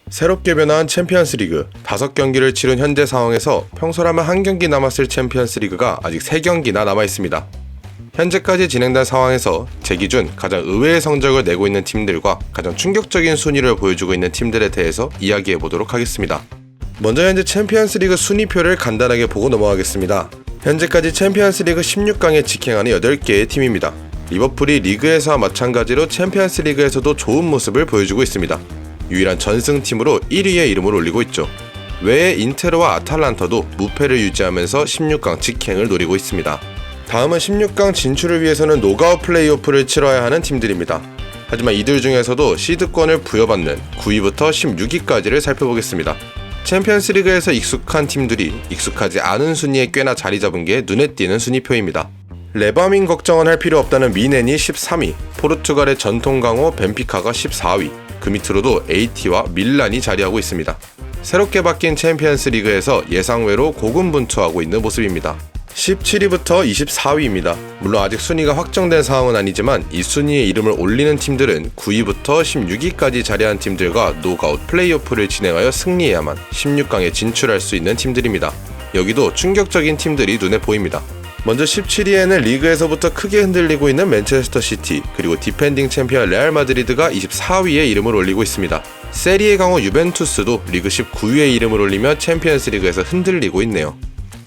새롭게 변화한 챔피언스리그 5경기를 치른 현재 상황에서 평소라면 1경기 남았을 챔피언스리그가 아직 3경기나 남아있습니다. 현재까지 진행된 상황에서 제 기준 가장 의외의 성적을 내고 있는 팀들과 가장 충격적인 순위를 보여주고 있는 팀들에 대해서 이야기해보도록 하겠습니다. 먼저 현재 챔피언스리그 순위표를 간단하게 보고 넘어가겠습니다. 현재까지 챔피언스리그 16강에 직행하는 8개의 팀입니다. 리버풀이 리그에서와 마찬가지로 챔피언스리그에서도 좋은 모습을 보여주고 있습니다. 유일한 전승팀으로 1위의 이름을 올리고 있죠. 외에 인테르와 아탈란타도 무패를 유지하면서 16강 직행을 노리고 있습니다. 다음은 16강 진출을 위해서는 노가웃 플레이오프를 치러야 하는 팀들입니다. 하지만 이들 중에서도 시드권을 부여받는 9위부터 16위까지를 살펴보겠습니다. 챔피언스리그에서 익숙한 팀들이 익숙하지 않은 순위에 꽤나 자리 잡은 게 눈에 띄는 순위표입니다. 레바민 걱정은 할 필요 없다는 미넨이 13위, 포르투갈의 전통 강호 벤피카가 14위, 그 밑으로도 AT와 밀란이 자리하고 있습니다. 새롭게 바뀐 챔피언스리그에서 예상외로 고군분투하고 있는 모습입니다. 17위부터 24위입니다. 물론 아직 순위가 확정된 상황은 아니지만 이 순위에 이름을 올리는 팀들은 9위부터 16위까지 자리한 팀들과 노가웃 플레이오프를 진행하여 승리해야만 16강에 진출할 수 있는 팀들입니다. 여기도 충격적인 팀들이 눈에 보입니다. 먼저 17위에는 리그에서부터 크게 흔들리고 있는 맨체스터 시티, 그리고 디펜딩 챔피언 레알 마드리드가 24위에 이름을 올리고 있습니다. 세리에 강호 유벤투스도 리그 19위에 이름을 올리며 챔피언스리그에서 흔들리고 있네요.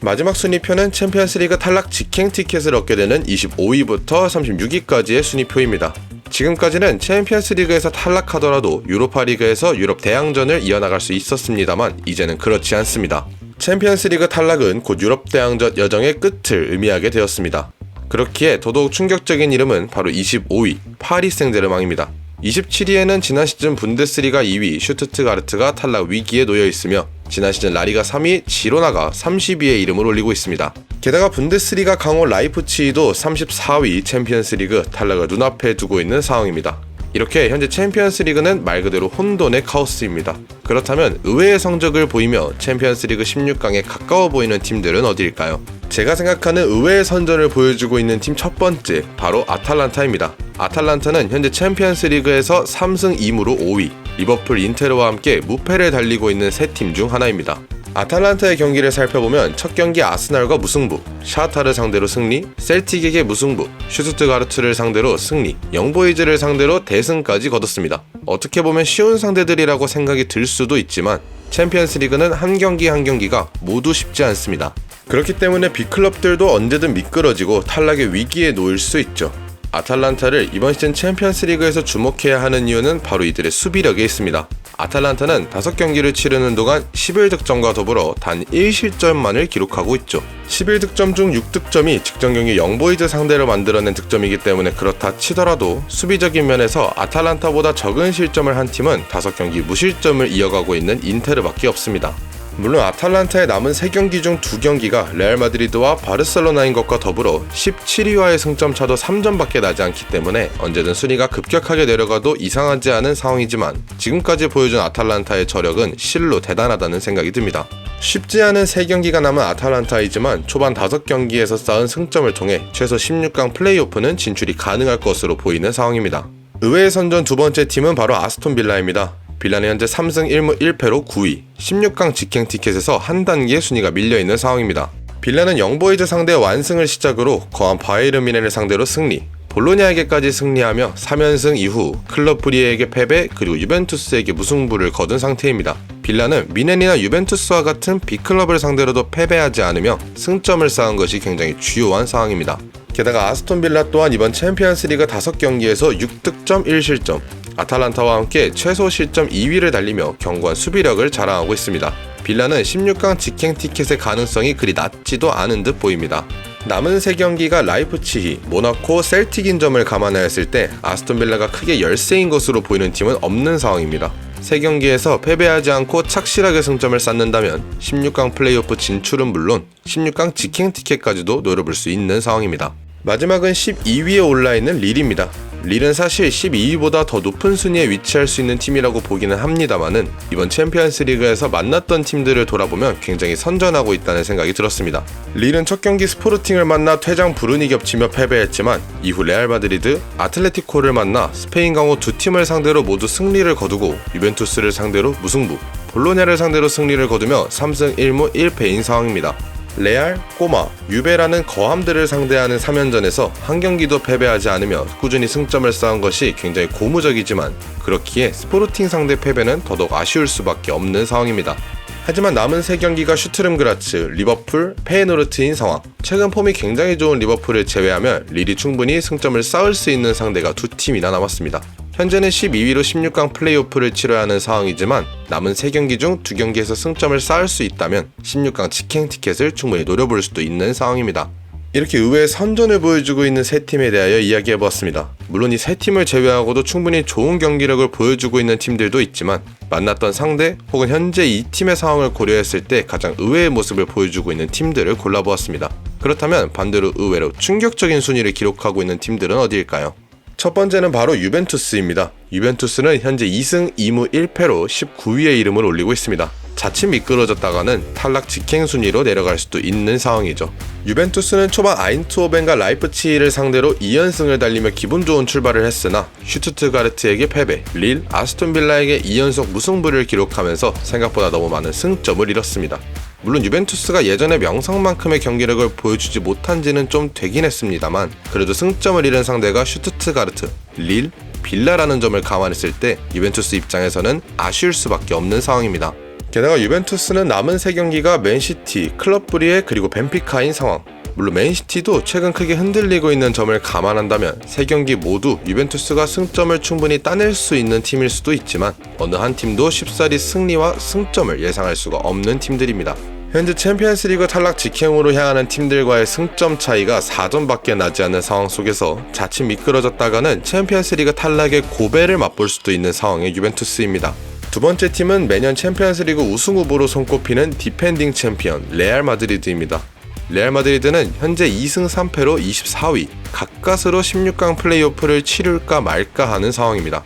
마지막 순위표는 챔피언스리그 탈락 직행 티켓을 얻게 되는 25위부터 36위까지의 순위표입니다. 지금까지는 챔피언스리그에서 탈락하더라도 유로파리그에서 유럽 대항전을 이어나갈 수 있었습니다만 이제는 그렇지 않습니다. 챔피언스리그 탈락은 곧 유럽 대항전 여정의 끝을 의미하게 되었습니다. 그렇기에 더더욱 충격적인 이름은 바로 25위 파리 생제르맹입니다. 27위에는 지난 시즌 분데스리가 2위 슈투트가르트가 탈락 위기에 놓여 있으며 지난 시즌 라리가 3위 지로나가 30위에 이름을 올리고 있습니다. 게다가 분데스리가 강호 라이프치히도 34위 챔피언스리그 탈락을 눈앞에 두고 있는 상황입니다. 이렇게 현재 챔피언스리그는 말 그대로 혼돈의 카오스입니다. 그렇다면 의외의 성적을 보이며 챔피언스리그 16강에 가까워 보이는 팀들은 어디일까요? 제가 생각하는 의외의 선전을 보여주고 있는 팀 첫 번째, 바로 아탈란타입니다. 아탈란타는 현재 챔피언스리그에서 3승 2무로 5위, 리버풀, 인테르와 함께 무패를 달리고 있는 세 팀 중 하나입니다. 아탈란타의 경기를 살펴보면 첫 경기 아스날과 무승부, 샤타를 상대로 승리, 셀틱에게 무승부, 슈투트가르트를 상대로 승리, 영보이즈를 상대로 대승까지 거뒀습니다. 어떻게 보면 쉬운 상대들이라고 생각이 들 수도 있지만 챔피언스리그는 한 경기 한 경기가 모두 쉽지 않습니다. 그렇기 때문에 빅클럽들도 언제든 미끄러지고 탈락의 위기에 놓일 수 있죠. 아탈란타를 이번 시즌 챔피언스리그에서 주목해야 하는 이유는 바로 이들의 수비력에 있습니다. 아탈란타는 5경기를 치르는 동안 11득점과 더불어 단 1실점만을 기록하고 있죠. 11득점 중 6득점이 직전 경기 영보이즈 상대로 만들어낸 득점이기 때문에 그렇다 치더라도 수비적인 면에서 아탈란타보다 적은 실점을 한 팀은 5경기 무실점을 이어가고 있는 인테르밖에 없습니다. 물론 아탈란타의 남은 3경기 중 2경기가 레알 마드리드와 바르셀로나인 것과 더불어 17위와의 승점 차도 3점밖에 나지 않기 때문에 언제든 순위가 급격하게 내려가도 이상하지 않은 상황이지만 지금까지 보여준 아탈란타의 저력은 실로 대단하다는 생각이 듭니다. 쉽지 않은 3경기가 남은 아탈란타이지만 초반 5경기에서 쌓은 승점을 통해 최소 16강 플레이오프는 진출이 가능할 것으로 보이는 상황입니다. 의외의 선전 두 번째 팀은 바로 아스톤 빌라입니다. 빌라는 현재 3승 1무 1패로 9위, 16강 직행 티켓에서 한 단계 순위가 밀려있는 상황입니다. 빌라는 영보이즈 상대 완승을 시작으로 거한 바이에른 뮌헨을 상대로 승리, 볼로냐에게까지 승리하며 3연승 이후 클럽 브리에게 패배, 그리고 유벤투스에게 무승부를 거둔 상태입니다. 빌라는 뮌헨이나 유벤투스와 같은 B클럽을 상대로도 패배하지 않으며 승점을 쌓은 것이 굉장히 주요한 상황입니다. 게다가 아스톤 빌라 또한 이번 챔피언스리그 5경기에서 6득점 1실점, 아탈란타와 함께 최소 실점 2위를 달리며 견고한 수비력을 자랑하고 있습니다. 빌라는 16강 직행 티켓의 가능성이 그리 낮지도 않은 듯 보입니다. 남은 3경기가 라이프치히, 모나코, 셀틱인 점을 감안하였을 때 아스톤 빌라가 크게 열세인 것으로 보이는 팀은 없는 상황입니다. 3경기에서 패배하지 않고 착실하게 승점을 쌓는다면 16강 플레이오프 진출은 물론 16강 직행 티켓까지도 노려볼 수 있는 상황입니다. 마지막은 12위에 올라있는 릴입니다. 릴은 사실 12위보다 더 높은 순위에 위치할 수 있는 팀이라고 보기는 합니다만은 이번 챔피언스 리그에서 만났던 팀들을 돌아보면 굉장히 선전하고 있다는 생각이 들었습니다. 릴은 첫 경기 스포르팅을 만나 퇴장 불운이 겹치며 패배했지만 이후 레알 마드리드, 아틀레티코를 만나 스페인 강호 두 팀을 상대로 모두 승리를 거두고 유벤투스를 상대로 무승부, 볼로냐를 상대로 승리를 거두며 3승 1무 1패인 상황입니다. 레알, 꼬마, 유베라는 거함들을 상대하는 3연전에서 한 경기도 패배하지 않으며 꾸준히 승점을 쌓은 것이 굉장히 고무적이지만 그렇기에 스포르팅 상대 패배는 더더욱 아쉬울 수밖에 없는 상황입니다. 하지만 남은 3경기가 슈투름그라츠, 리버풀, 페예노르트인 상황. 최근 폼이 굉장히 좋은 리버풀을 제외하면 릴이 충분히 승점을 쌓을 수 있는 상대가 두 팀이나 남았습니다. 현재는 12위로 16강 플레이오프를 치러야 하는 상황이지만 남은 3경기 중 2경기에서 승점을 쌓을 수 있다면 16강 직행 티켓을 충분히 노려볼 수도 있는 상황입니다. 이렇게 의외의 선전을 보여주고 있는 세 팀에 대하여 이야기해보았습니다. 물론 이 세 팀을 제외하고도 충분히 좋은 경기력을 보여주고 있는 팀들도 있지만 만났던 상대 혹은 현재 이 팀의 상황을 고려했을 때 가장 의외의 모습을 보여주고 있는 팀들을 골라보았습니다. 그렇다면 반대로 의외로 충격적인 순위를 기록하고 있는 팀들은 어디일까요? 첫 번째는 바로 유벤투스입니다. 유벤투스는 현재 2승 2무 1패로 19위에 이름을 올리고 있습니다. 자칫 미끄러졌다가는 탈락 직행 순위로 내려갈 수도 있는 상황이죠. 유벤투스는 초반 아인트호벤과 라이프치히를 상대로 2연승을 달리며 기분 좋은 출발을 했으나 슈투트가르트에게 패배, 릴, 아스톤빌라에게 2연속 무승부를 기록하면서 생각보다 너무 많은 승점을 잃었습니다. 물론 유벤투스가 예전의 명성만큼의 경기력을 보여주지 못한 지는 좀 되긴 했습니다만 그래도 승점을 잃은 상대가 슈투트가르트, 릴, 빌라라는 점을 감안했을 때 유벤투스 입장에서는 아쉬울 수밖에 없는 상황입니다. 게다가 유벤투스는 남은 3경기가 맨시티, 클럽 브리에 그리고 벤피카인 상황. 물론 맨시티도 최근 크게 흔들리고 있는 점을 감안한다면 3경기 모두 유벤투스가 승점을 충분히 따낼 수 있는 팀일 수도 있지만 어느 한 팀도 쉽사리 승리와 승점을 예상할 수가 없는 팀들입니다. 현재 챔피언스리그 탈락 직행으로 향하는 팀들과의 승점 차이가 4점밖에 나지 않는 상황 속에서 자칫 미끄러졌다가는 챔피언스리그 탈락의 고배를 맛볼 수도 있는 상황의 유벤투스입니다. 두 번째 팀은 매년 챔피언스리그 우승 후보로 손꼽히는 디펜딩 챔피언 레알 마드리드입니다. 레알 마드리드는 현재 2승 3패로 24위, 가까스로 16강 플레이오프를 치를까 말까 하는 상황입니다.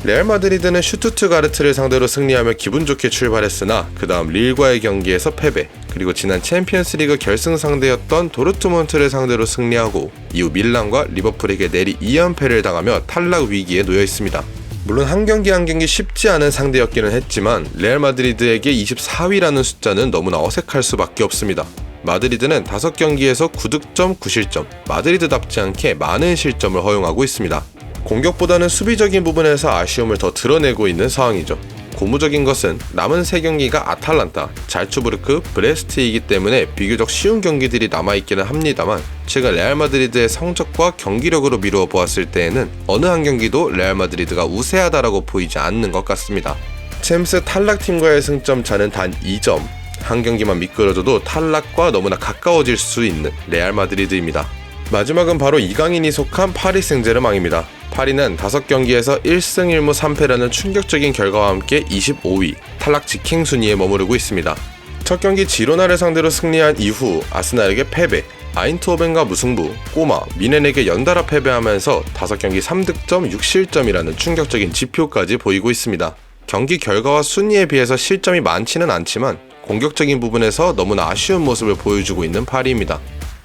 레알 마드리드는 슈투트가르트를 상대로 승리하며 기분 좋게 출발했으나 그 다음 릴과의 경기에서 패배, 그리고 지난 챔피언스리그 결승 상대였던 도르트문트를 상대로 승리하고 이후 밀란과 리버풀에게 내리 2연패를 당하며 탈락 위기에 놓여 있습니다. 물론 한 경기 한 경기 쉽지 않은 상대였기는 했지만 레알 마드리드에게 24위라는 숫자는 너무나 어색할 수밖에 없습니다. 마드리드는 5경기에서 9득점 9실점, 마드리드답지 않게 많은 실점을 허용하고 있습니다. 공격보다는 수비적인 부분에서 아쉬움을 더 드러내고 있는 상황이죠. 고무적인 것은 남은 3경기가 아탈란타, 잘츠부르크, 브레스트이기 때문에 비교적 쉬운 경기들이 남아있기는 합니다만 최근 레알 마드리드의 성적과 경기력으로 미루어 보았을 때에는 어느 한 경기도 레알 마드리드가 우세하다라고 보이지 않는 것 같습니다. 챔스 탈락팀과의 승점 차는 단 2점, 한 경기만 미끄러져도 탈락과 너무나 가까워질 수 있는 레알 마드리드입니다. 마지막은 바로 이강인이 속한 파리 생제르맹입니다. 파리는 5경기에서 1승 1무 3패라는 충격적인 결과와 함께 25위, 탈락 직행 순위에 머무르고 있습니다. 첫 경기 지로나를 상대로 승리한 이후 아스날에게 패배, 아인트호벤과 무승부, 꼬마, 미넨에게 연달아 패배하면서 5경기 3득점 6실점이라는 충격적인 지표까지 보이고 있습니다. 경기 결과와 순위에 비해서 실점이 많지는 않지만 공격적인 부분에서 너무나 아쉬운 모습을 보여주고 있는 파리입니다.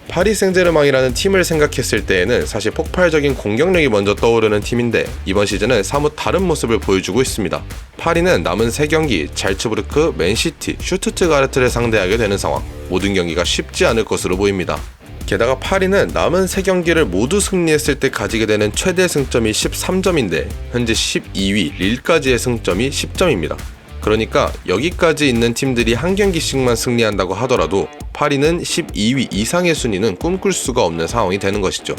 파리 생제르맹이라는 팀을 생각했을 때에는 사실 폭발적인 공격력이 먼저 떠오르는 팀인데 이번 시즌은 사뭇 다른 모습을 보여주고 있습니다. 파리는 남은 3경기 잘츠부르크, 맨시티, 슈투트가르트를 상대하게 되는 상황, 모든 경기가 쉽지 않을 것으로 보입니다. 게다가 파리는 남은 3경기를 모두 승리했을 때 가지게 되는 최대 승점이 13점인데 현재 12위 릴까지의 승점이 10점입니다. 그러니까 여기까지 있는 팀들이 한 경기씩만 승리한다고 하더라도 파리는 12위 이상의 순위는 꿈꿀 수가 없는 상황이 되는 것이죠.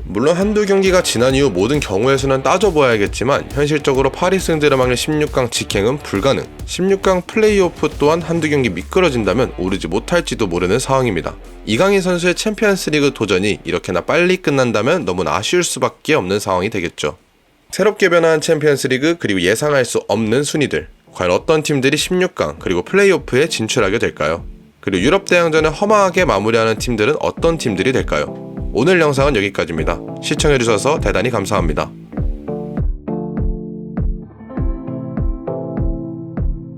물론 한두 경기가 지난 이후 모든 경우의 수는 따져봐야겠지만 현실적으로 파리 생제르맹의 16강 직행은 불가능, 16강 플레이오프 또한 한두 경기 미끄러진다면 오르지 못할지도 모르는 상황입니다. 이강인 선수의 챔피언스리그 도전이 이렇게나 빨리 끝난다면 너무나 아쉬울 수밖에 없는 상황이 되겠죠. 새롭게 변화한 챔피언스리그 그리고 예상할 수 없는 순위들, 과연 어떤 팀들이 16강 그리고 플레이오프에 진출하게 될까요? 그리고 유럽 대항전을 허망하게 마무리하는 팀들은 어떤 팀들이 될까요? 오늘 영상은 여기까지입니다. 시청해주셔서 대단히 감사합니다.